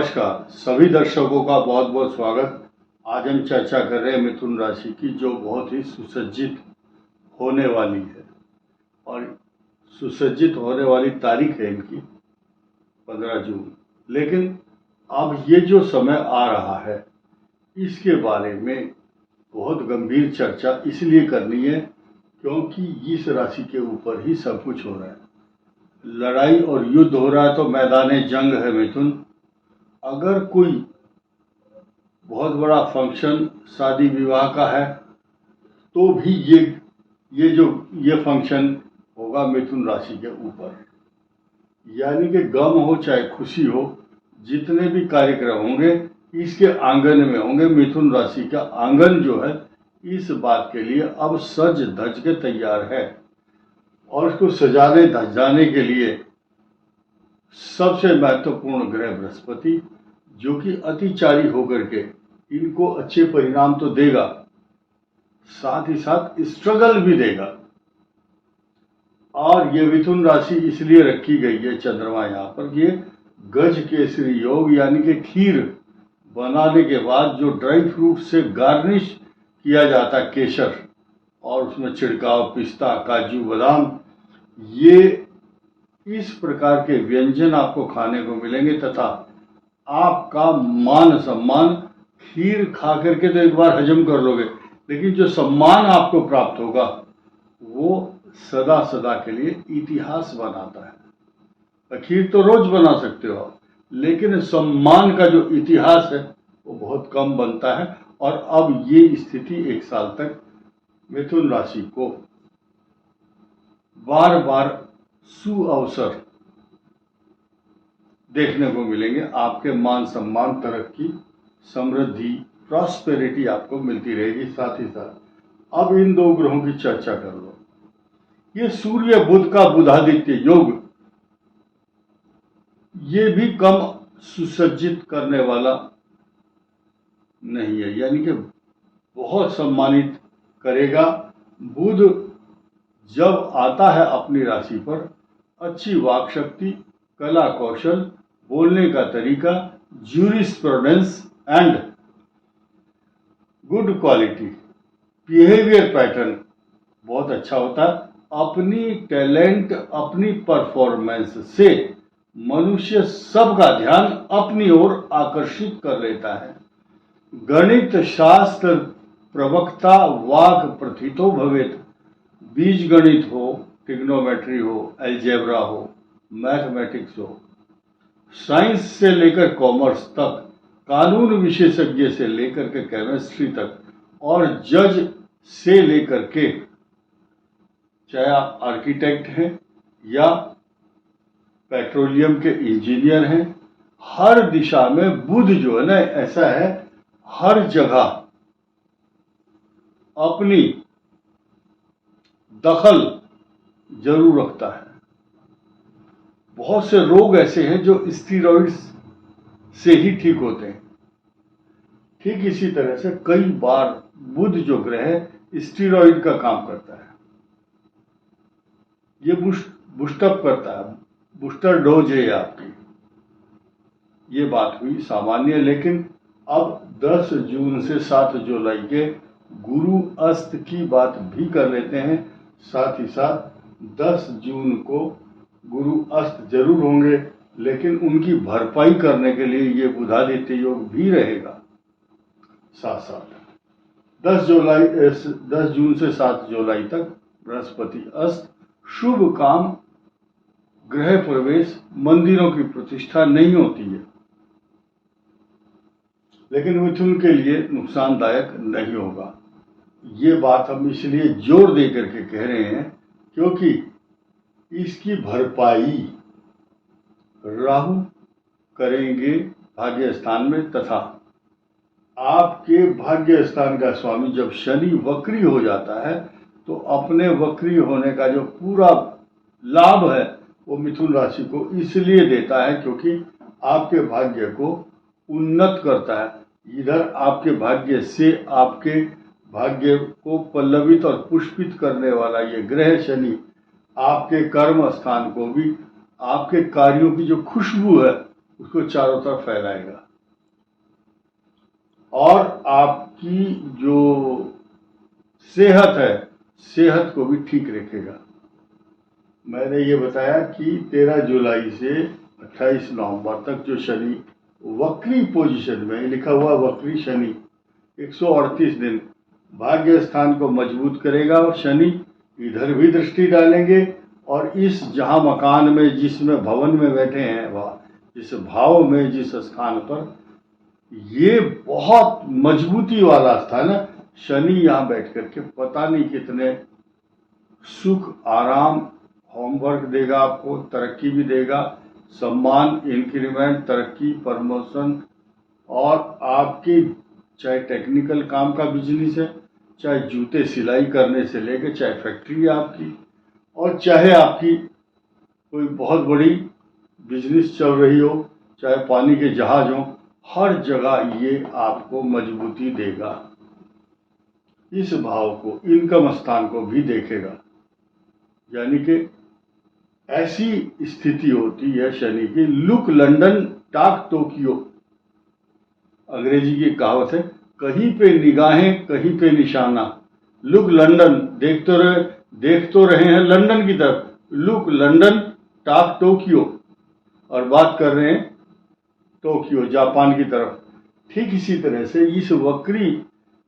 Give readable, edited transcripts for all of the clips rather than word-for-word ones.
नमस्कार सभी दर्शकों का बहुत बहुत स्वागत। आज हम चर्चा कर रहे हैं मिथुन राशि की, जो बहुत ही सुसज्जित होने वाली है और सुसज्जित होने वाली तारीख है इनकी 15 जून। लेकिन अब ये जो समय आ रहा है इसके बारे में बहुत गंभीर चर्चा इसलिए करनी है क्योंकि इस राशि के ऊपर ही सब कुछ हो रहा है। लड़ाई और युद्ध हो रहा है तो मैदान जंग है मिथुन। अगर कोई बहुत बड़ा फंक्शन शादी विवाह का है तो भी ये फंक्शन होगा मिथुन राशि के ऊपर। यानी कि गम हो चाहे खुशी हो, जितने भी कार्यक्रम होंगे इसके आंगन में होंगे। मिथुन राशि का आंगन जो है इस बात के लिए अब सज धज के तैयार है और इसको सजाने धजाने के लिए सबसे महत्वपूर्ण ग्रह बृहस्पति, जो कि अतिचारी होकर के इनको अच्छे परिणाम तो देगा, साथ ही साथ स्ट्रगल भी देगा। और ये मिथुन राशि इसलिए रखी गई है चंद्रमा यहाँ पर, ये गज केसरी योग यानी कि खीर बनाने के बाद जो ड्राई फ्रूट से गार्निश किया जाता है केसर और उसमें छिड़काव पिस्ता काजू बादाम, ये इस प्रकार के व्यंजन आपको खाने को मिलेंगे तथा आपका मान सम्मान, खीर खा करके तो एक बार हजम कर लोगे, लेकिन जो सम्मान आपको प्राप्त होगा वो सदा सदा के लिए इतिहास बनाता है। खीर तो रोज बना सकते हो आप, लेकिन सम्मान का जो इतिहास है वो बहुत कम बनता है। और अब ये स्थिति एक साल तक मिथुन राशि को बार बार सुअवसर देखने को मिलेंगे। आपके मान सम्मान, तरक्की, समृद्धि, प्रॉस्पेरिटी आपको मिलती रहेगी। साथ ही साथ अब इन दो ग्रहों की चर्चा कर लो। ये सूर्य बुध का बुधादित्य योग, ये भी कम सुसज्जित करने वाला नहीं है, यानी कि बहुत सम्मानित करेगा। बुध जब आता है अपनी राशि पर, अच्छी वाक शक्ति, कला कौशल, बोलने का तरीका, jurisprudence and good quality, behaviour pattern बहुत अच्छा होता है। अपनी टैलेंट, अपनी परफॉर्मेंस से मनुष्य सबका ध्यान अपनी ओर आकर्षित कर लेता है। गणित शास्त्र प्रवक्ता वाक प्रथितो भवेत, बीज गणित हो, ट्रिग्नोमेट्री हो, एल्जेब्रा हो, मैथमेटिक्स हो, साइंस से लेकर कॉमर्स तक, कानून विशेषज्ञ से लेकर के केमिस्ट्री तक, और जज से लेकर के चाहे आप आर्किटेक्ट हैं या पेट्रोलियम के इंजीनियर हैं, हर दिशा में बुध जो है ना, ऐसा है हर जगह अपनी दखल जरूर रखता है। बहुत से रोग ऐसे हैं जो स्टीरॉइड्स से ही ठीक होते हैं। ठीक इसी तरह से कई बार बुध जो ग्रह है स्टीरॉइड का काम करता है। ये बूस्टअप करता है, बूस्टर डोज है आपकी। ये बात हुई सामान्य। लेकिन अब 10 जून से 7 जुलाई के गुरु अस्त की बात भी कर लेते हैं। साथ ही साथ 10 जून को गुरु अस्त जरूर होंगे, लेकिन उनकी भरपाई करने के लिए ये बुधादित्य योग भी रहेगा। साथ साथ 10 जून से 7 जुलाई तक बृहस्पति अस्त, शुभ काम, गृह प्रवेश, मंदिरों की प्रतिष्ठा नहीं होती है, लेकिन मिथुन के लिए नुकसानदायक नहीं होगा। ये बात हम इसलिए जोर दे करके कह रहे हैं क्योंकि इसकी भरपाई राहु करेंगे भाग्य स्थान में, तथा आपके भाग्य स्थान का स्वामी जब शनि वक्री हो जाता है तो अपने वक्री होने का जो पूरा लाभ है वो मिथुन राशि को इसलिए देता है क्योंकि आपके भाग्य को उन्नत करता है। इधर आपके भाग्य से आपके भाग्य को पल्लवित और पुष्पित करने वाला ये ग्रह शनि आपके कर्म स्थान को भी, आपके कार्यों की जो खुशबू है उसको चारों तरफ फैलाएगा और आपकी जो सेहत है, सेहत को भी ठीक रखेगा। मैंने ये बताया कि 13 जुलाई से 28 नवंबर तक जो शनि वक्री पोजीशन में लिखा हुआ, वक्री शनि 138 दिन भाग्य स्थान को मजबूत करेगा और शनि इधर भी दृष्टि डालेंगे और इस जहां मकान में, जिसमें भवन में बैठे हैं, वह जिस भाव में, जिस स्थान पर, ये बहुत मजबूती वाला स्थान है। शनि यहाँ बैठ करके पता नहीं कितने सुख, आराम, होमवर्क देगा आपको, तरक्की भी देगा, सम्मान, इंक्रीमेंट, तरक्की, प्रमोशन, और आपकी चाहे टेक्निकल काम का बिजनेस है, चाहे जूते सिलाई करने से लेकर, चाहे फैक्ट्री है आपकी, और चाहे आपकी कोई बहुत बड़ी बिजनेस चल रही हो, चाहे पानी के जहाज हो, हर जगह ये आपको मजबूती देगा। इस भाव को, इनकम स्थान को भी देखेगा, यानी कि ऐसी स्थिति होती है शनि की, लुक लंदन टाक टोक्यो, अंग्रेजी की कहावत है, कहीं पे निगाहें कहीं पे निशाना। लुक लंदन, देख तो रहे हैं लंदन की तरफ, लुक लंदन टाक टोक्यो, और बात कर रहे हैं टोक्यो, जापान की तरफ। ठीक इसी तरह से इस वक्री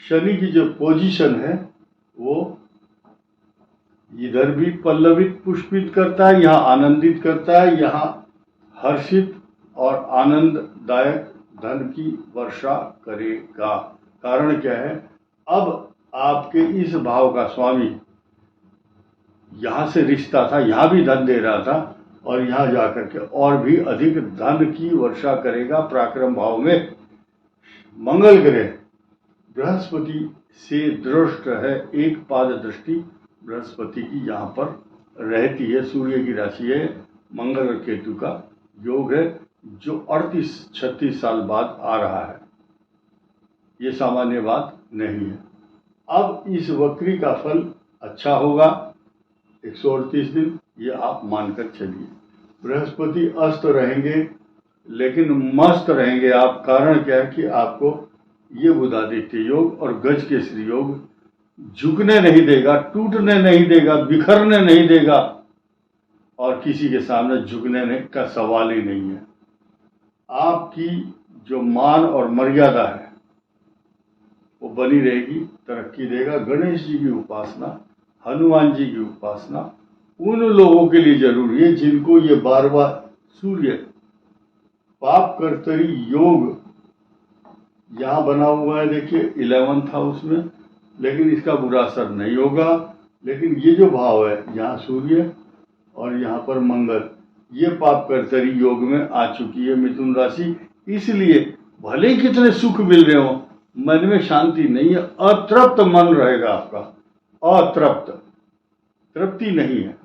शनि की जो पोजीशन है वो इधर भी पल्लवित, पुष्पित करता है, यहाँ आनंदित करता है, यहाँ हर्षित और आनंददायक धन की वर्षा करेगा। कारण क्या है? अब आपके इस भाव का स्वामी यहां से रिश्ता था, यहां भी धन दे रहा था, और यहां जाकर के और भी अधिक धन की वर्षा करेगा। पराक्रम भाव में मंगल ग्रह बृहस्पति से दृष्ट है, एक पाद दृष्टि बृहस्पति की यहाँ पर रहती है। सूर्य की राशि है, मंगल और केतु का योग है, जो 38-36 साल बाद आ रहा है। ये सामान्य बात नहीं है। अब इस वक्री का फल अच्छा होगा 138 दिन, ये आप मानकर चलिए। बृहस्पति अस्त रहेंगे, लेकिन मस्त रहेंगे आप। कारण क्या है कि आपको ये बुधादित्य योग और गज केसरी योग झुकने नहीं देगा, टूटने नहीं देगा, बिखरने नहीं देगा, और किसी के सामने झुकने का सवाल ही नहीं है। आपकी जो मान और मर्यादा है वो बनी रहेगी, तरक्की देगा। गणेश जी की उपासना, हनुमान जी की उपासना उन लोगों के लिए जरूरी है जिनको ये 12वां सूर्य पाप कर्तरी योग यहाँ बना हुआ है। देखिए 11 था उसमें, लेकिन इसका बुरा असर नहीं होगा। लेकिन ये जो भाव है, यहाँ सूर्य और यहाँ पर मंगल, ये पाप कर्तरी योग में आ चुकी है मिथुन राशि। इसलिए भले ही कितने सुख मिल रहे हो, मन में शांति नहीं है, अतृप्त मन रहेगा आपका, अतृप्त, तृप्ति नहीं है।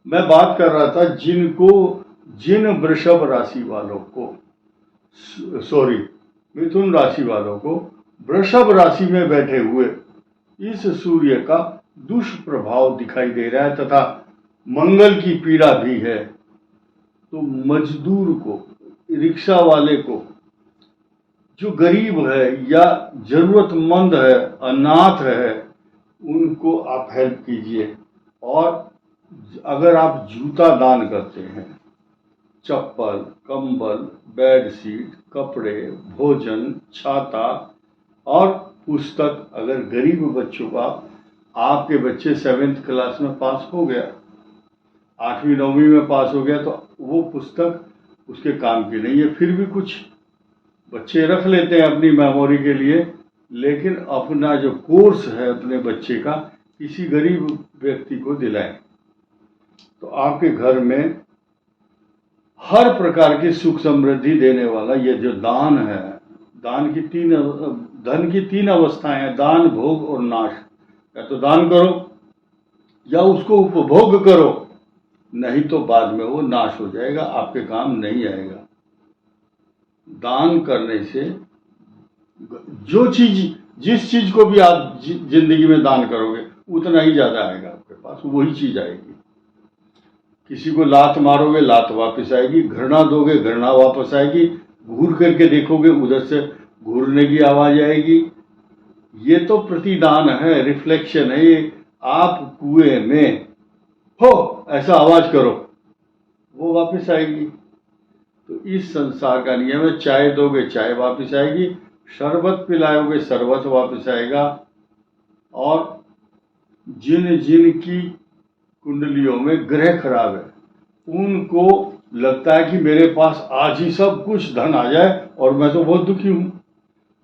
मैं बात कर रहा था जिन वृषभ राशि वालों को, मिथुन राशि वालों को वृषभ राशि में बैठे हुए इस सूर्य का दुष्प्रभाव दिखाई दे रहा है तथा मंगल की पीड़ा भी है। तो मजदूर को, रिक्शा वाले को, जो गरीब है या जरूरतमंद है, अनाथ है, उनको आप हेल्प कीजिए। और अगर आप जूता दान करते हैं, चप्पल, कंबल, बेडशीट, कपड़े, भोजन, छाता और पुस्तक, अगर गरीब बच्चों का, आपके बच्चे 7th क्लास में पास हो गया, 8वीं 9वीं में पास हो गया, तो वो पुस्तक उसके काम की नहीं है। फिर भी कुछ बच्चे रख लेते हैं अपनी मेमोरी के लिए, लेकिन अपना जो कोर्स है अपने बच्चे का किसी गरीब व्यक्ति को दिलाएं, तो आपके घर में हर प्रकार की सुख समृद्धि देने वाला ये जो दान है, धन की तीन अवस्थाएं हैं, दान, भोग और नाश। या तो दान करो या उसको उपभोग करो, नहीं तो बाद में वो नाश हो जाएगा, आपके काम नहीं आएगा। दान करने से जिस चीज को भी आप जिंदगी में दान करोगे, उतना ही ज्यादा आएगा आपके पास, वही चीज आएगी। किसी को लात मारोगे लात वापस आएगी, घृणा दोगे घृणा वापस आएगी, घूर करके देखोगे उधर से घूरने की आवाज आएगी। ये तो प्रतिदान है, रिफ्लेक्शन है। ये आप कुएं में हो ऐसा आवाज करो, वो वापस आएगी। तो इस संसार का नियम है, चाय दोगे चाय वापस आएगी, शरबत पिलाओगे शरबत वापस आएगा। और जिन जिन की कुंडलियों में ग्रह खराब है उनको लगता है कि मेरे पास आज ही सब कुछ धन आ जाए और मैं तो बहुत दुखी हूं।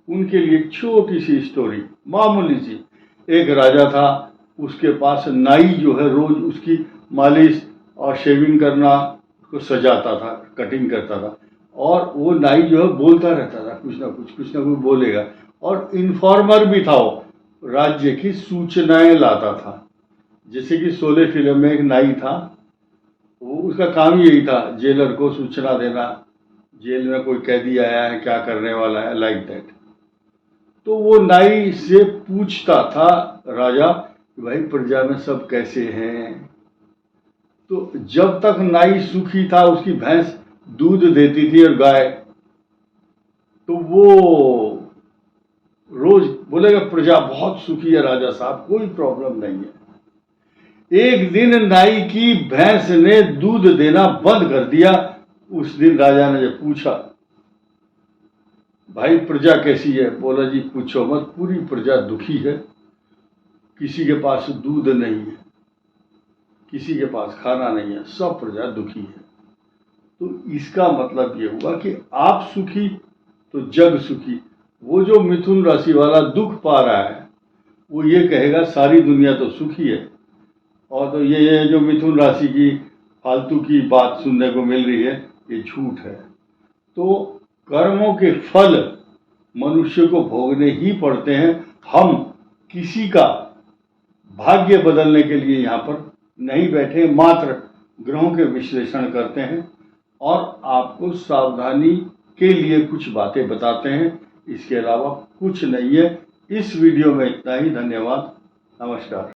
उनके लिए एक छोटी सी स्टोरी, मामूली सी। एक राजा था, उसके पास नाई जो है रोज उसकी मालिश और शेविंग करना, उसको सजाता था, कटिंग करता था। और वो नाई जो है बोलता रहता था, कुछ ना कुछ बोलेगा। और इन्फॉर्मर भी था, वो राज्य की सूचनाएं लाता था। जैसे कि शोले फिल्म में एक नाई था, वो उसका काम यही था जेलर को सूचना देना, जेल में कोई कैदी आया है, क्या करने वाला है, लाइक दैट। तो वो नाई से पूछता था राजा कि भाई प्रजा में सब कैसे हैं। तो जब तक नाई सुखी था, उसकी भैंस दूध देती थी और गाय, तो वो रोज बोलेगा प्रजा बहुत सुखी है राजा साहब, कोई प्रॉब्लम नहीं है। एक दिन नाई की भैंस ने दूध देना बंद कर दिया। उस दिन राजा ने जब पूछा भाई प्रजा कैसी है, बोला जी पूछो मत, पूरी प्रजा दुखी है, किसी के पास दूध नहीं है, किसी के पास खाना नहीं है, सब प्रजा दुखी है। तो इसका मतलब ये हुआ कि आप सुखी तो जग सुखी। वो जो मिथुन राशि वाला दुख पा रहा है वो ये कहेगा सारी दुनिया तो सुखी है। और तो ये जो मिथुन राशि की फालतू की बात सुनने को मिल रही है, ये झूठ है। तो कर्मों के फल मनुष्य को भोगने ही पड़ते हैं। हम किसी का भाग्य बदलने के लिए यहाँ पर नहीं बैठे, मात्र ग्रहों के विश्लेषण करते हैं और आपको सावधानी के लिए कुछ बातें बताते हैं। इसके अलावा कुछ नहीं है। इस वीडियो में इतना ही। धन्यवाद, नमस्कार।